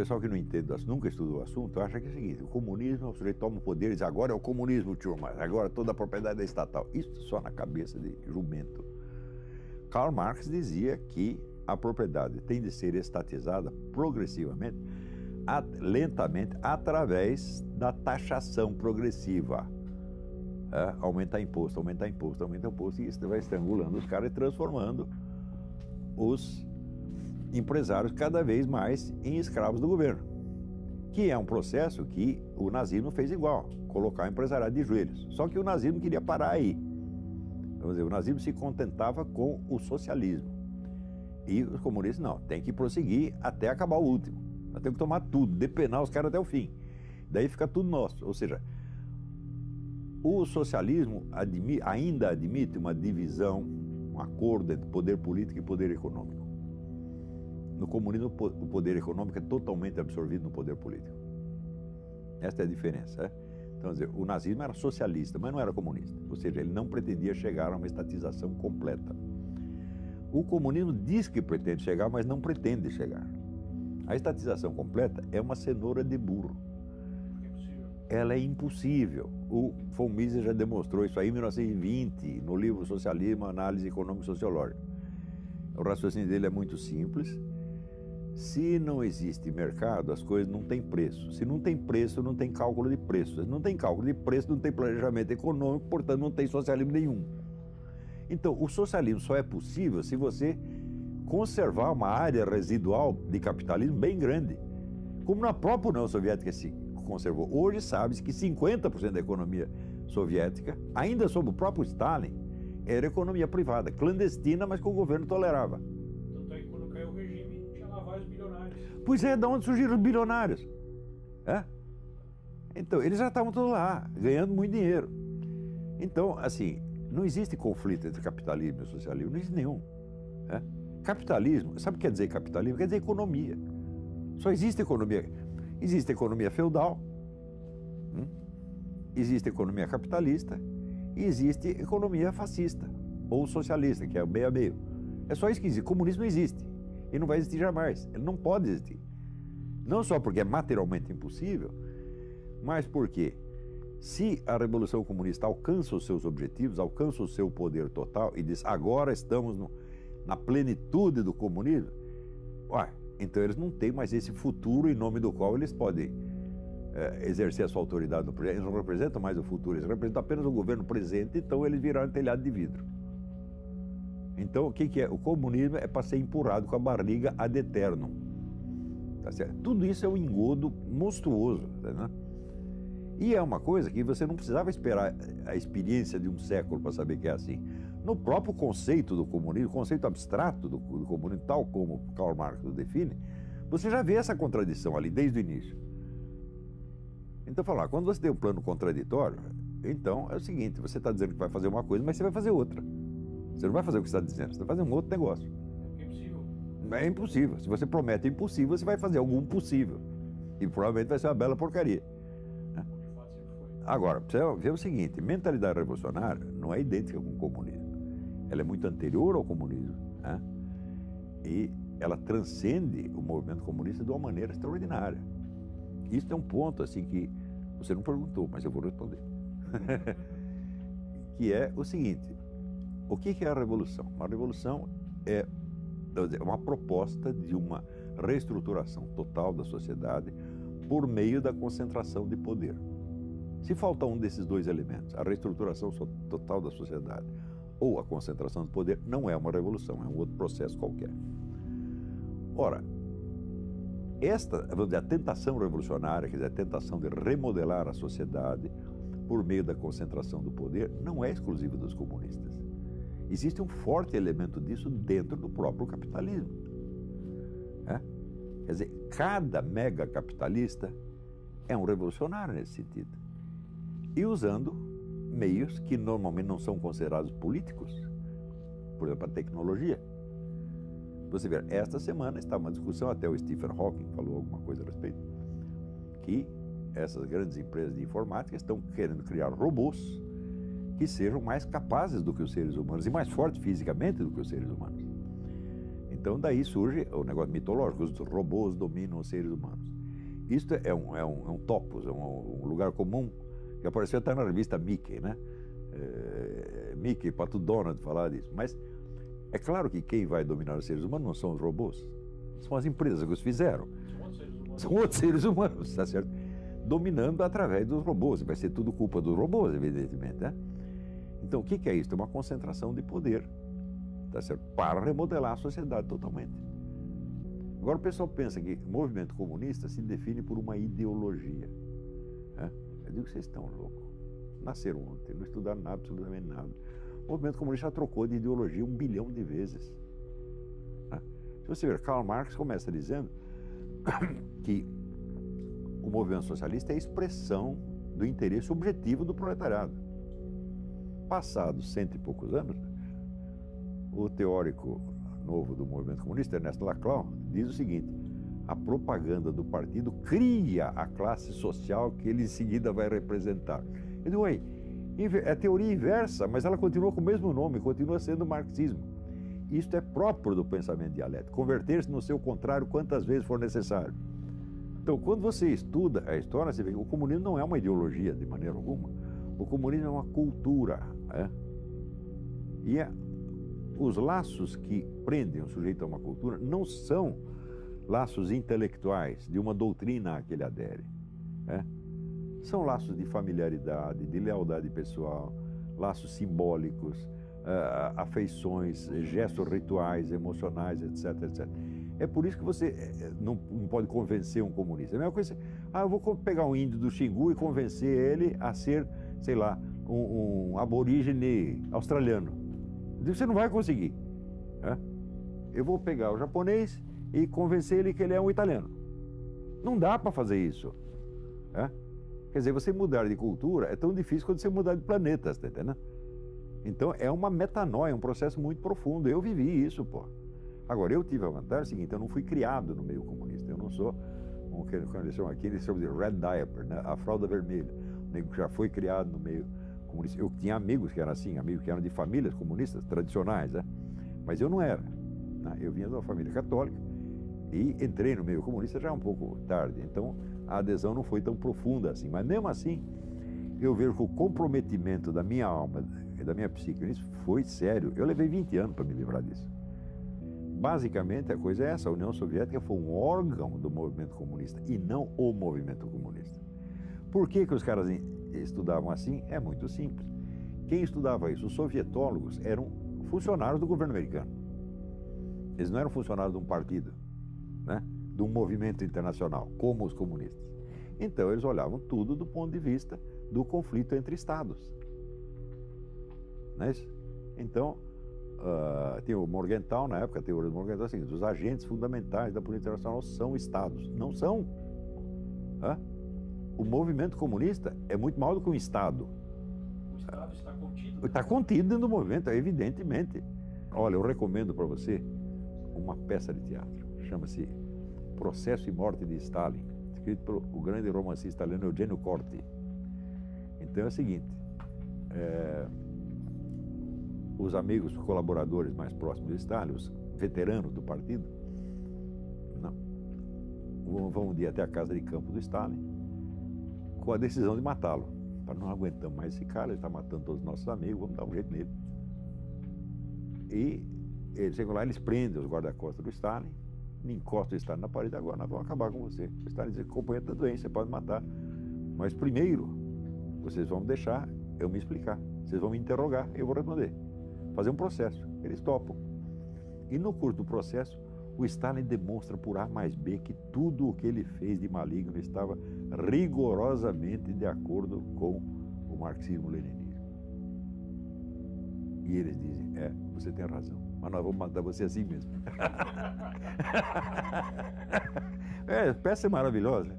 pessoal que não entende, nunca estudou o assunto, acha que é o seguinte: o comunismo, o sujeito toma o poder e diz, agora é o comunismo, turma, agora toda a propriedade é estatal. Isso só na cabeça de jumento. Karl Marx dizia que a propriedade tem de ser estatizada progressivamente, lentamente, através da taxação progressiva. Aumentar imposto, aumentar imposto, aumentar imposto, e isso vai estrangulando os caras e transformando os empresários cada vez mais em escravos do governo, que é um processo que o nazismo fez igual, colocar o empresariado de joelhos. Só que o nazismo queria parar aí. Vamos dizer, o nazismo se contentava com o socialismo. E os comunistas não, tem que prosseguir até acabar o último. Nós temos que tomar tudo, depenar os caras até o fim. Daí fica tudo nosso. Ou seja, o socialismo ainda admite uma divisão, um acordo entre poder político e poder econômico. No comunismo, o poder econômico é totalmente absorvido no poder político. Esta é a diferença. Então, quer dizer, o nazismo era socialista, mas não era comunista. Ou seja, ele não pretendia chegar a uma estatização completa. O comunismo diz que pretende chegar, mas não pretende chegar. A estatização completa é uma cenoura de burro. Ela é impossível. O von Mises já demonstrou isso aí em 1920, no livro Socialismo, Análise Econômico-Sociológica. O raciocínio dele é muito simples. Se não existe mercado, as coisas não têm preço. Se não tem preço, não tem cálculo de preço. Se não tem cálculo de preço, não tem planejamento econômico, portanto, não tem socialismo nenhum. Então, o socialismo só é possível se você conservar uma área residual de capitalismo bem grande, como na própria União Soviética se conservou. Hoje sabe-se que 50% da economia soviética, ainda sob o próprio Stalin, era economia privada, clandestina, mas que o governo tolerava. Tanto é que quando caiu o regime, tinha lá vários bilionários. Pois é, de onde surgiram os bilionários? Então, eles já estavam todos lá, ganhando muito dinheiro. Então, assim, não existe conflito entre capitalismo e socialismo, não existe nenhum. Capitalismo, sabe o que quer dizer capitalismo? Quer dizer economia. Só existe economia. Existe economia feudal, existe economia capitalista e existe economia fascista ou socialista, que é o meio a meio. É só isso que existe. Comunismo não existe e não vai existir jamais. Ele não pode existir. Não só porque é materialmente impossível, mas porque se a Revolução Comunista alcança os seus objetivos, alcança o seu poder total e diz, agora estamos na plenitude do comunismo, então eles não têm mais esse futuro em nome do qual eles podem exercer a sua autoridade no presente. Eles não representam mais o futuro, eles representam apenas o governo presente, então eles viraram telhado de vidro. Então o que é? O comunismo é para ser empurrado com a barriga ad eternum. Tá certo? Tudo isso é um engodo monstruoso, né? E é uma coisa que você não precisava esperar a experiência de um século para saber que é assim. No próprio conceito do comunismo, o conceito abstrato do comunismo, tal como Karl Marx o define, você já vê essa contradição ali desde o início. Então, quando você tem um plano contraditório, então é o seguinte, você está dizendo que vai fazer uma coisa, mas você vai fazer outra. Você não vai fazer o que você está dizendo, você vai fazer um outro negócio. É impossível. É impossível. Se você promete impossível, você vai fazer algum possível. E provavelmente vai ser uma bela porcaria. Agora, você vê o seguinte, mentalidade revolucionária não é idêntica com o comunismo. Ela é muito anterior ao comunismo, né? E ela transcende o movimento comunista de uma maneira extraordinária. Isso é um ponto assim que você não perguntou, mas eu vou responder. Que é o seguinte, o que é a revolução? Uma revolução é uma proposta de uma reestruturação total da sociedade por meio da concentração de poder. Se falta um desses dois elementos, a reestruturação total da sociedade ou a concentração de poder, não é uma revolução, é um outro processo qualquer. Ora, vamos dizer, a tentação revolucionária, quer dizer, a tentação de remodelar a sociedade por meio da concentração do poder, não é exclusiva dos comunistas. Existe um forte elemento disso dentro do próprio capitalismo. Quer dizer, cada mega capitalista é um revolucionário nesse sentido. E usando meios que normalmente não são considerados políticos, por exemplo, a tecnologia. Você vê, esta semana está uma discussão, até o Stephen Hawking falou alguma coisa a respeito, que essas grandes empresas de informática estão querendo criar robôs que sejam mais capazes do que os seres humanos e mais fortes fisicamente do que os seres humanos. Então daí surge o negócio mitológico, os robôs dominam os seres humanos. Isto é um topos, é um lugar comum que apareceu até na revista Mickey, né? Mickey, Pato Donald falar disso. Mas é claro que quem vai dominar os seres humanos não são os robôs, são as empresas que os fizeram. São outros seres humanos, tá certo? Dominando através dos robôs. Vai ser tudo culpa dos robôs, evidentemente, né? Então, o que é isso? É uma concentração de poder, tá certo? Para remodelar a sociedade totalmente. Agora, o pessoal pensa que o movimento comunista se define por uma ideologia, né? Eu digo que vocês estão loucos. Nasceram ontem, não estudaram nada, absolutamente nada. O movimento comunista já trocou de ideologia 1 bilhão de vezes, né? Se você ver, Karl Marx começa dizendo que o movimento socialista é a expressão do interesse objetivo do proletariado. Passados 100 e poucos anos, o teórico novo do movimento comunista, Ernesto Laclau, diz o seguinte: a propaganda do partido cria a classe social que ele em seguida vai representar. Eu digo, ué, é teoria inversa, mas ela continua com o mesmo nome, continua sendo o marxismo. Isto é próprio do pensamento dialético, converter-se no seu contrário quantas vezes for necessário. Então, quando você estuda a história, você vê que o comunismo não é uma ideologia de maneira alguma. O comunismo é uma cultura, né? E os laços que prendem o sujeito a uma cultura não são laços intelectuais de uma doutrina a que ele adere, né? São laços de familiaridade, de lealdade pessoal, laços simbólicos, afeições, gestos rituais, emocionais, etc, etc. É por isso que você não pode convencer um comunista. É a mesma coisa, eu vou pegar um índio do Xingu e convencer ele a ser, sei lá, um aborígene australiano. Você não vai conseguir, né? Eu vou pegar o japonês e convencer ele que ele é um italiano. Não dá para fazer isso, né? Quer dizer, você mudar de cultura é tão difícil quanto você mudar de planeta, tá entendendo? Então é uma metanoia, um processo muito profundo. Eu vivi isso, pô. Agora, eu tive a vantagem seguinte: eu não fui criado no meio comunista. Eu não sou, quando eles chamam aqui, eles chamam de red diaper, né? A fralda vermelha. O nego já foi criado no meio comunista. Eu tinha amigos que eram assim, amigos que eram de famílias comunistas tradicionais, né? Mas eu não era, né? Eu vinha de uma família católica e entrei no meio comunista já um pouco tarde. Então, a adesão não foi tão profunda assim. Mas mesmo assim, eu vejo que o comprometimento da minha alma e da minha psique nisso foi sério. Eu levei 20 anos para me livrar disso. Basicamente, a coisa é essa: a União Soviética foi um órgão do movimento comunista e não o movimento comunista. Por que os caras estudavam assim? É muito simples. Quem estudava isso? Os sovietólogos eram funcionários do governo americano. Eles não eram funcionários de um partido, né? De um movimento internacional, como os comunistas. Então, eles olhavam tudo do ponto de vista do conflito entre estados. Não é isso? Então, tem o Morgenthau, na época, a teoria do Morgenthau é a seguinte: os agentes fundamentais da política internacional são estados. Não são. O movimento comunista é muito maior do que um estado. O estado está contido? Está contido dentro do movimento, evidentemente. Olha, eu recomendo para você uma peça de teatro. Chama-se Processo e Morte de Stalin, escrito pelo grande romancista italiano Eugenio Corti. Então é o seguinte: os amigos, os colaboradores mais próximos de Stalin, os veteranos do partido, vão um dia até a casa de campo do Stalin com a decisão de matá-lo. Não aguentamos mais esse cara, ele está matando todos os nossos amigos, vamos dar um jeito nele. E eles chegam lá, eles prendem os guarda-costas do Stalin, encostam o Stalin na parede: agora nós vamos acabar com você. O Stalin diz: companheiro da doença, você pode matar, mas primeiro vocês vão deixar eu me explicar, vocês vão me interrogar, eu vou responder, fazer um processo. Eles topam. E no curso do processo, o Stalin demonstra por A mais B que tudo o que ele fez de maligno estava rigorosamente de acordo com o marxismo-leninismo. E eles dizem: você tem razão, mas nós vamos matar você assim mesmo. Peça maravilhosa.